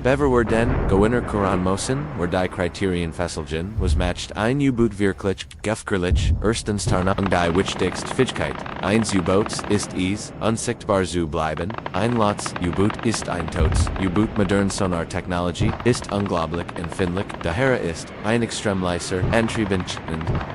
Bever den Gewinner Kuran Mosen, where die Criterion Fesselgen was matched ein U-Boot wirklich, gefährlich, erstens Tarnung die wichtigste Fähigkeit, eins U-Boats ist es, unsichtbar zu bleiben, ein Lots U-Boot ist ein Totes, U-Boot modern Sonar Technologie ist unglaublich empfindlich, daher ist ein extrem leiser Antriebend,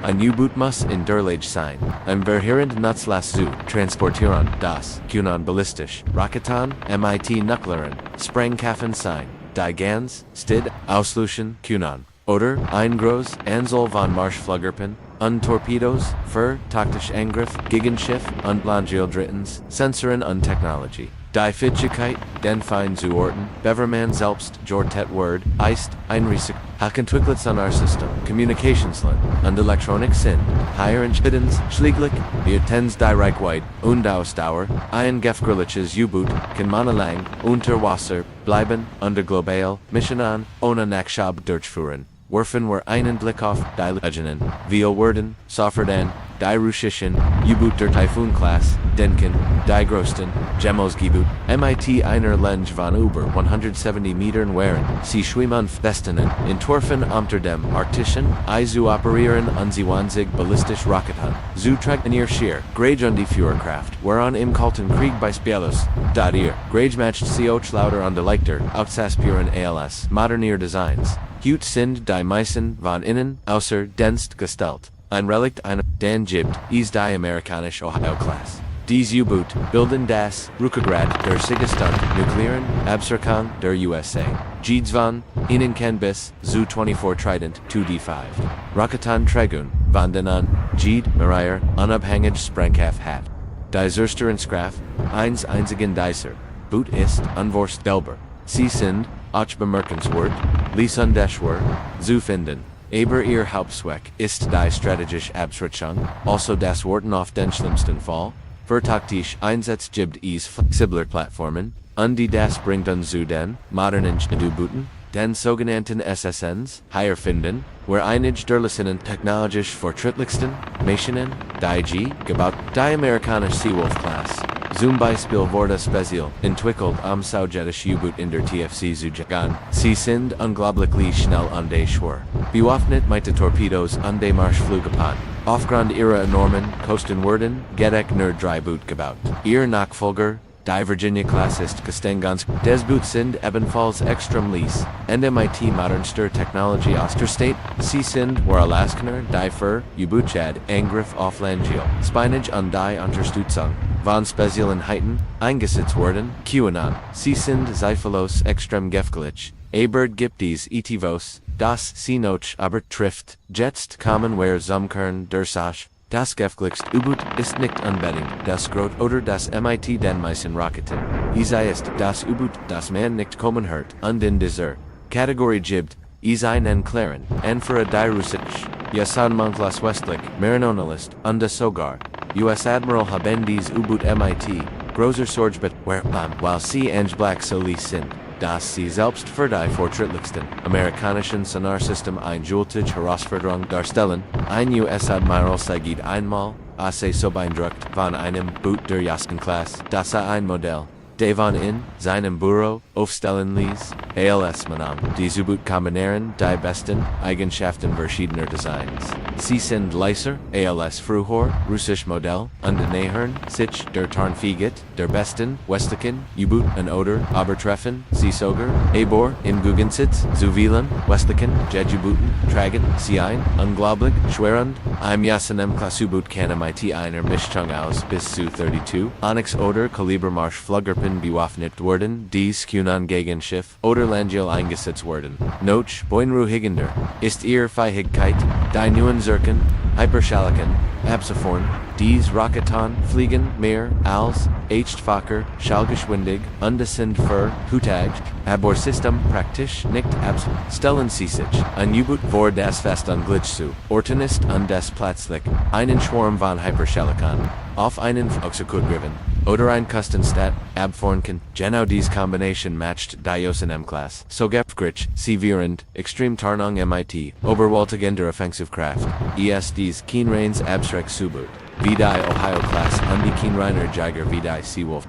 ein U-Boot muss in der Lage sein, ein verheerend Nutzlass zu transportieren, das Kunan ballistisch, Raketen, MIT Nuklearen, Sprengkaffen sein. Die Gans, Stid, Auslöschen, Kunan. Oder, ein Groß, Ansel von Marschfluggerpen, Torpedos, für, taktisch Angriff, Gegenschiff, Landgil drittens, Sensoren und Technologie. Die Fähigkeit, den Fein zu orten, Beverman selbst, Jortet Word, Eist, Einriesig, Hackentwickelt Sonar System, Communicationsland, und Electronic sind, higher Inspidens, Schlieglich, ihr Tens die Reichweite, und Ausdauer, ein gefährliches U-Boot, kann Monalang, unter Wasser, bleiben, unter global, Missionen, ohne Nachschub durchführen. Werfen wir einen Blick auf die Legenden, wie werden, Sofferdan, die russischen, U-Boot der Typhoon-Class, Denken, die größten, Gemmos-Gebiet, MIT einer Länge von über 170 Metern wären, sie schwimmen Festenen, entworfen unter dem Arktischen, zu operieren unzwanzig ballistisch Raketen, zu tragen ihr Schier, Grage und die Führerkraft, whereon im Kalten Krieg bei Spielos, dat ihr, Grage matcht sich lauter und leichter, outsaspieren als, modernier Designs. Hut sind die meisten von innen, außer Dienst gestellt. Ein Relikt einer, den gibt, is die amerikanische Ohio-Class. Dies U-Boot, bilden das, Rückgrat der Siegestund, nuklearen, Absirkung der USA. Jeeds von, ihnen kann bis, zu 24 Trident, 2D5. Raketen Tragun, von denen, Jeed, Marier, unabhängig Sprengkraft hat. Die Zerstörenden Kraft, einzigen Dicer. Boot ist, unvorstellbar. Sie sind, auch bemerkenswert, Liesundeshwar, zu finden. Aber ihr Hauptzweck ist die strategische Abschreckung, also das Worten auf den schlimmsten Fall, für taktisch Einsatz gibt es flexibler Plattformen, und die das bringt uns zu den modernen U-Booten, den sogenannten SSNs, higher finden, where einige der technologisch fortschrittlichsten Maschinen, die G, gebaut, die amerikanische Seawolf-Class. Zum Beispiel wurde speziell entwickelt sowjetische U-Boot in der TFC zu jagen. Sie sind unglaublich schnell und schwer. Bewaffnet mit Torpedos und Marschflugkapellen. Aufgrund ihrer enormen Kosten wurden Gedeck nur 3 Boot gebaut. Ihr Nachfolger, die Virginia-Class ist Gestengansk. Des Boots sind ebenfalls extrem lease. Und MIT modernster Technologie aus der State. Sie sind, where Alaskaner, die für U-Boot-Chad, Angriff auf Landgil. Spinage und die Unterstützung. Von speziellen Heiten, eingesetzt worden, QAnon. Sie sind zweifellos extrem gefährlich. Aber gibt es etivos, das sie noch aber trifft, jetzt kommen wir zum Kern der Sache. Das gefährlichste U-Boot ist nicht unbedingt das Groot oder das MIT den meisten Raketen. Es ist das U-Boot, das man nicht kommen hört, und in dieser Kategorie gibt es einen klaren, und für die russisch, Jasanmanklas westlich, Marinonalist, und sogar, US Admiral haben dies U-Boot MIT, großer Sorgebet, while sie black solis sind. Das sie selbst für die fortschrittlichsten amerikanischen Sonarsystem ein Jultage Herausforderung darstellen, ein US-Admiral sagt einmal, so beeindruckt von einem Boot der Jassen-Class, dass ein Modell, von in seinem Büro aufstellen ließ, als Manam. Die U-Boot kombinieren die besten Eigenschaften verschiedener Designs. Sie sind leiser, als früher, russisch Modell, und nähern sich der Tarnfähigkeit der besten westlichen U-Boot und oder übertreffen sie sogar, aber im Gegensatz zu vielen westlichen Jet-U-Booten tragen sie ein unglaublich schwerend, im Jassen-Class U-Boot kann MIT einer Mischung aus bis zu 32 Onyx oder Kalibermarsch-Fluggerpen bewaffnet werden, dies Kunan Gegenschiff oder Landgil eingesetzt werden. Noch beunruhigender ist ihre Fähigkeit, die neuen Zirken, Hyperschalken, Abzufahren, dies Raketen fliegen mehr als Facher, schallgeschwindig, und sind für Hutag, aber System praktisch nicht stellen sie sich. Ein U-Boot vor das fest und glitch zu, orten ist und das plötzlich, einen Schwarm von Hyperschalken, auf einen Flugzeug oder ein Kustenstat, abfahren kann. Genau dies Combination matcht die Class. So gefährlich, sie während, extrem Tarnung MIT, überwältigender Offensivkraft, dies Keenrains abschreck U-Boot. wie die Ohio-Class Undikenreiner Jager wie die Seawolf.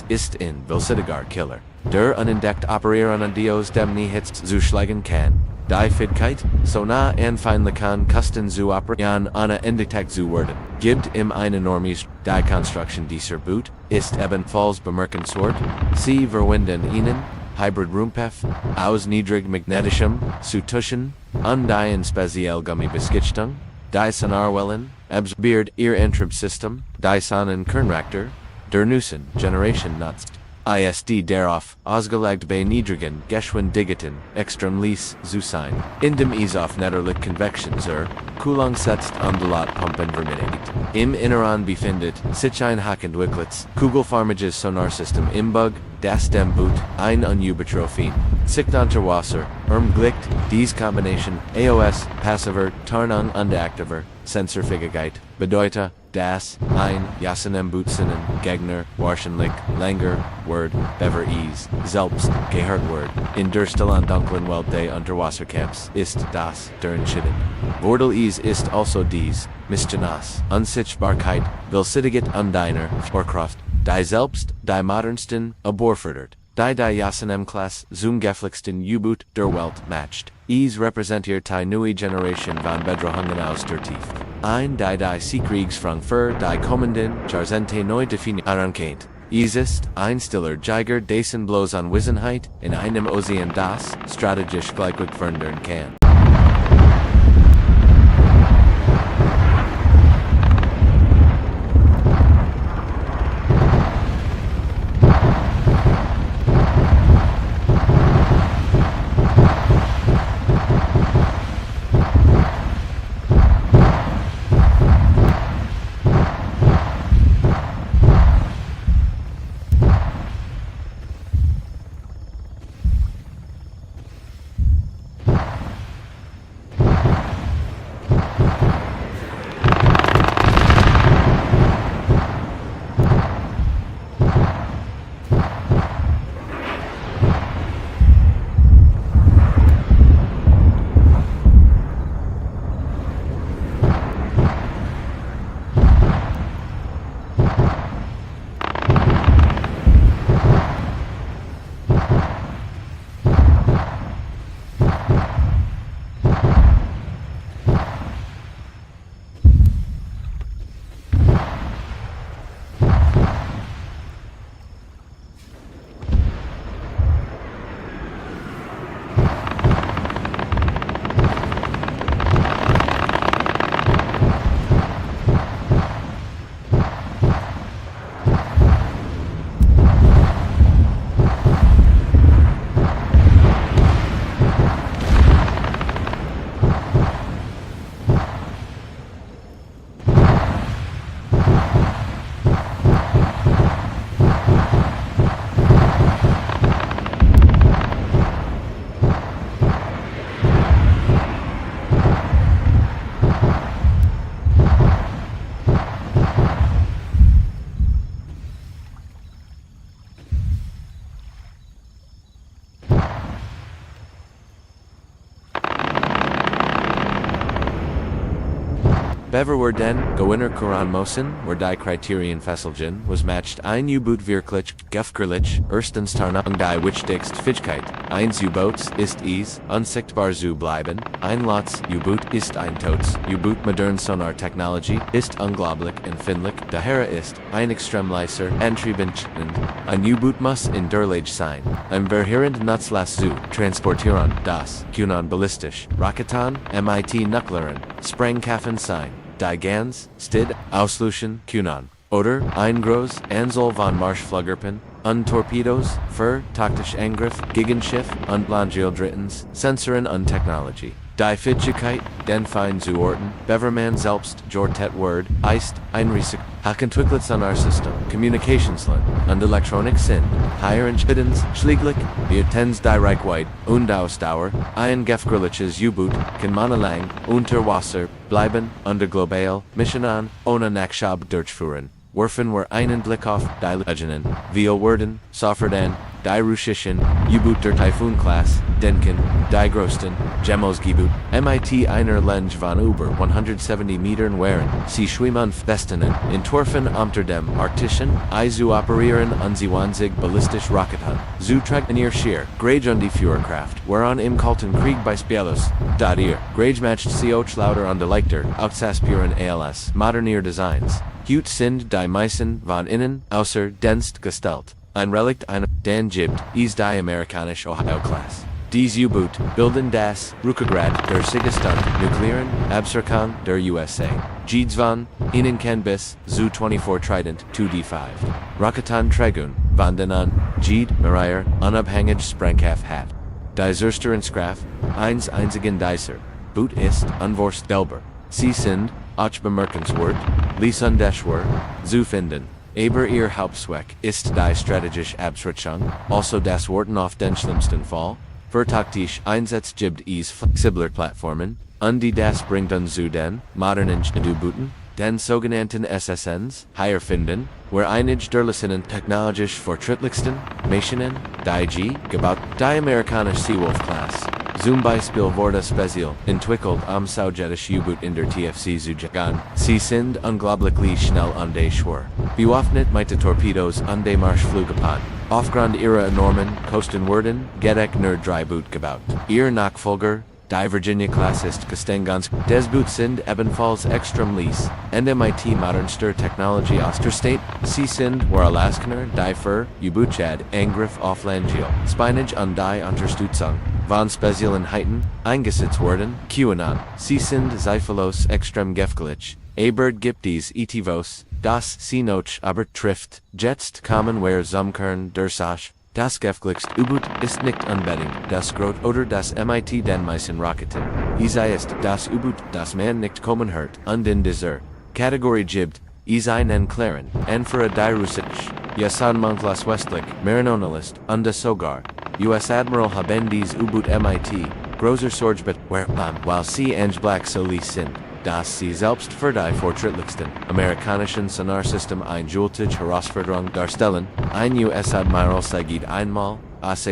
Ist in Vilsitigar Killer. Der unentdeckt operieren an Dios dem Nichts zuschlagen kann. Die Fähigkeit, so nah an Feinlichkeit Kusten zu operieren ohne entdeckt zu werden, gibt im ein enormes. Die Konstruktion dieser Boot ist ebenfalls bemerkenswert. Sie verwenden ihnen Hybrid Rumpf, aus niedrig magnetischem, zu tuschen, und die speziell Gummibeschichtung, die Sonarwellen, absorbiert ihr Antriebssystem, die Sonnenkernreaktor, der Nussen Generation nutzt. ISD darauf, ausgelegt bei niedrigen Geschwindigkeiten, extrem leise zu sein. In dem auf netterlich Convection zur Kühlung setzt und die Pumpen vermindert. Im Inneren befindet sich ein hochentwickeltes, kugelförmiges Sonarsystem im Bug, das dem Boot ein unübertroffen, sich unter Wasser, ermöglicht. Diese Kombination, AOS, passiver, Tarnung und aktiver, Sensorfähigkeit, bedeutet, das ein Bootsinnen Gegner wahrscheinlich länger Word bever ease selbst gehört wird. In der stillen dunklen Welt des Unterwassercamps ist das der Entscheidend. Wordel ist also dies, Mischanas, Unsichtbarkeit, Vilsitigkeit und deiner Schlagkraft, die selbst, die modernsten, aborfordert. Die Class zum gefährlichsten U-Boot der Welt matcht. Repräsentiert die neue Generation von Bedrohungen aus der Tiefe. Die Seekriegsfrang für die kommenden Jahrzehnte neu definieren kennt. Ist ein stiller Jager dessen bloß Anwesenheit in einem Ozean das strategisch gleichweg verändern kann. Bever were den, Gewinner Koran Mosen, were die Criterion Fesselgen, was matched ein U-Boot wirklich, gefährlich, erstens Tarnung die wichtigste Fähigkeit, eins U-Boats ist unsichtbar zu bleiben, ein Lots U-Boot ist ein Totes, U-Boot modern Sonar Technologie ist unglaublich empfindlich, daher ist ein extrem leiser Antriebsschwund, ein U-Boot muss in der Lage sein, verheerend Nutzlass zu transportieren, das, Kunan ballistisch, Raketen, MIT Nuklearen, Sprengkaffen sein. Die Gans, Stid, Auslöschen, Kunan. Oder, ein Groß, Ansel von Marschfluggerpen, und Torpedos, für, taktisch Angriff, Gegenschiff, und Blangil drittens, Sensoren und Technologie. Die Fähigkeit, den Feind zu orten, Beverman selbst, Jortet Word, ist, ein Risiko, hochentwickelt Sonarsystem, Communicationsland, und Elektronik sind, higher Entscheidens, schläglich, wir tens die Reichweite, und Ausdauer, ein gefährliches U-Boot, kann monatelang, unter Wasser, bleiben, unter global, Missionen, ohne Nachschub durchführen. Werfen wir einen Blick auf die Legenden, wir werden, sofort an, die Russischen, U-Boot der Typhoon Class, Denken, die Grosten, Gemosgebiet, MIT einer Länge von über 170 Metern wären, sie schwimmen festenen, entworfen unter dem arktischen, zu operieren unzwanzig ballistisch Raketen, zu tragen ihr Schier, Grage und die Führerkraft, whereon im Kalten Krieg bei Spielos, dot ihr, Grage matched CO lauter und Leichter, Outsaspieren ALS, modernier Designs, Hut sind die Meissen von innen, außer Dienst gestellt, ein Relikt einer, Dan gibt, die amerikanische Ohio-Class. Dies U-Boot bilden das Rückgrat der Siegesstand nuklearen Abschreckung der USA. Jeedsvan, ihnen kann bis zu 24 Trident 2D5. Raketen Tragun, van den an, Jeed, Marier, unabhängig Sprengkraft hat. Die Zerstörerischer, einzigen Dicer. Boot ist, unvorstellbar. Sie sind, auch bemerkenswert, lesendeschwer, zu finden. Aber ihr Hauptzweck ist die strategische Abschreckung, also das Warten auf den schlimmsten Fall. Vertaktisch Einsatz gibt es flexibler Plattformen, und die das bringt uns zu den modernen U-Booten, den sogenannten SSNs, hier finden, where einige der technologisch fortschrittlichsten Maschinen, die gebaut, die amerikanische Seawolf-Class, zum Beispiel wurde speziell entwickelt sowjetische U-Boot in der TFC zu jagen. Sie sind unglaublich schnell und schwer, bewaffnet mit Torpedos und Marschfluggepann. Aufgrund ihrer enormen Kosten wurden Gedeckner 3 Boot gebaut. Ihr Nachfolger, die Virginia-Class ist Gestengansk. Des Boot sind ebenfalls extrem lease, und MIT modernster Technologie aus der State. Sie sind, where Alaskaner, die für U-Boot-Chad, Angriff auf Landgeo, Spionage und die Unterstützung von Spezialeinheiten eingesetzt wurden. QAnon. Sie sind zweifellos extrem gefährlich. Aber gibt es etivos, das sie noch aber trifft, jetzt kommen wir zum Kern der Sache. Das gefährlichste U-Boot ist nicht unbedingt das Groot oder das MIT den meisten Raketen. Es ist das U-Boot, das man nicht kommen hört, und in dieser Kategorie gibt es einen klaren, und für die russisch, Jasanmanglas westlich, Marinonalist, und sogar, US Admiral haben dies U-Boot MIT, großer Sorge weil sie Black Solis sind. Das sie selbst für die fortschrittlichsten amerikanischen Sonarsystem einjultige Herausforderung darstellen. Ein US-Admiral geht einmal,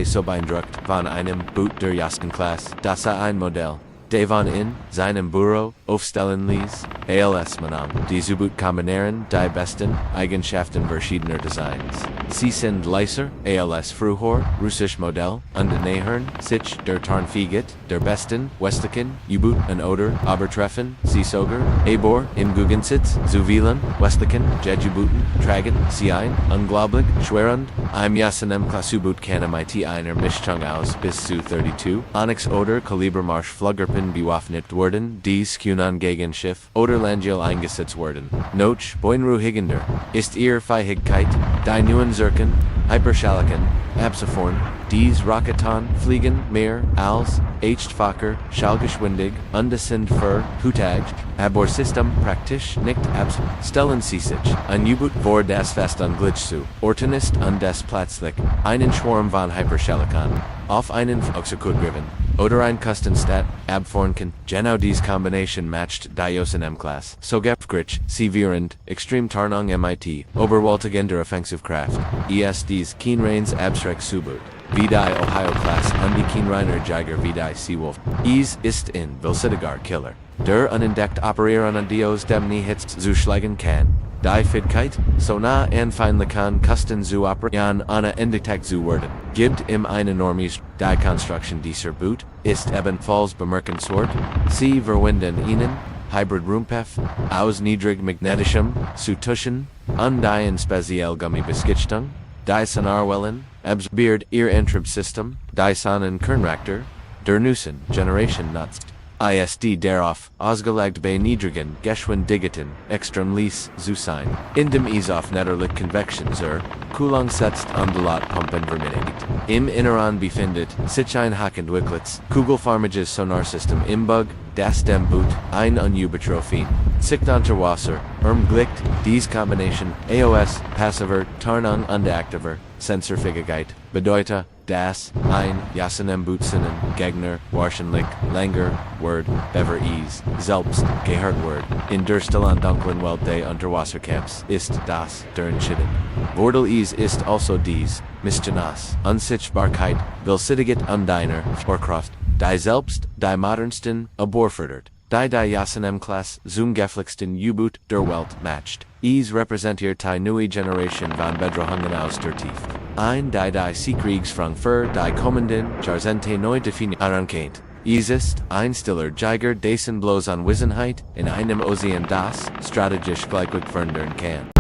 so beeindruckt von einem Boot der Jassen-Class, dass ein Modell davon in seinem Büro aufstellen ließ. ALS Manam. Die U-Boot kombinieren die besten Eigenschaften verschiedener Designs. Sie sind leiser, ALS früher, russisch Modell, und nähern sich der Tarnfähigkeit der besten westlichen U-Boot und oder aber treffen sie sogar, aber im Gegensatz zu vielen westlichen Jet-U-Booten tragen sie ein unglaublich schweren, im Jassen-Class U-Boot kann MIT einer Mischung aus bis zu 32 Onyx oder Kalibermarsch-Fluggerpen bewaffnet werden, dies können gegen Schiff oder Landgel eingesetzt werden. Noch beunruhigender ist ihre Fähigkeit, die neuen Zirken, Hyperschalken, abzufahren. Dies Raketen fliegen mehr als achtfacher Schallgeschwindig und sind für Hutag, aber System praktisch nicht stellen sie sich ein U-Boot vor das fest und glitch zu, orten ist und das plötzlich einen Schwarm von Hyperschalken auf einen Flugzeug driven. Oder ein Kustenstat, abfahren kann. Genau dies Combination matched die Jassen-Class. So gefährlich, sie während, extrem Tarnung MIT, oberwältigender Offensivkraft. Dies Keenrains Abschreck U-Boot. Wie die Ohio-Class und die Keenrainer Jäger wie die Seawolf. Ist in Vilsitigar Killer. Der unentdeckt operieren an Dios dem Nichts zu schlagen kann. Die Fähigkeit, so nah an feindlichen Kusten zu operieren ohne entdeckt zu werden, gibt ihm ein enormes. Die Konstruktion dieser Boot ist ebenfalls bemerkenswert. Sie verwenden ihnen Hybrid-Rumpf aus niedrig-magnetischem zu tuschen und die in speziell Gummibeschichtung, die Sonarwellen, absorbiert ihr Antriebssystem, die Sonnenkernreaktor, der neuesten Generation nutzt. ISD darauf, ausgelegt bei niedrigen Geschwindigkeiten, extrem leise zu sein. In dem auf netterlich Convection zur Kühlung setzt und Pumpen vermeidet. Im Inneren befindet sich ein hochentwickeltes, kugelförmiges Sonarsystem im Bug, das dem Boot ein Unübertrophien. Sicht unter Wasser, glickt, dies Kombination, AOS, passiver, Tarnung und aktiver, Sensorfähigkeit, bedeutet, das, ein, Jasenem Butsinnen, Gegner, Wahrscheinlich, Länger, Word, Bever Ease, Selbst, Gehört Word, in der stillen dunklen Welt des Unterwasserkampfs, ist das, der Entschieden. Wordel Ease ist also dies, Mischanas, Unsichtbarkeit, Willsidiget deiner, Vorkraft, die Selbst, die modernsten, aborfördert. Die Jasenem Klasse zum gefährlichsten U-Boot der Welt matcht. Ease repräsentiert die neue Generation von Bedrohungen aus der Tiefe. Ein die Seekriegsfrang für die kommenden Jahrzehnte neu definieren kennt. Ease ist ein stiller Geiger dessen bloß Anwesenheit in einem Ozean das strategisch gleichgewicht verändern kann.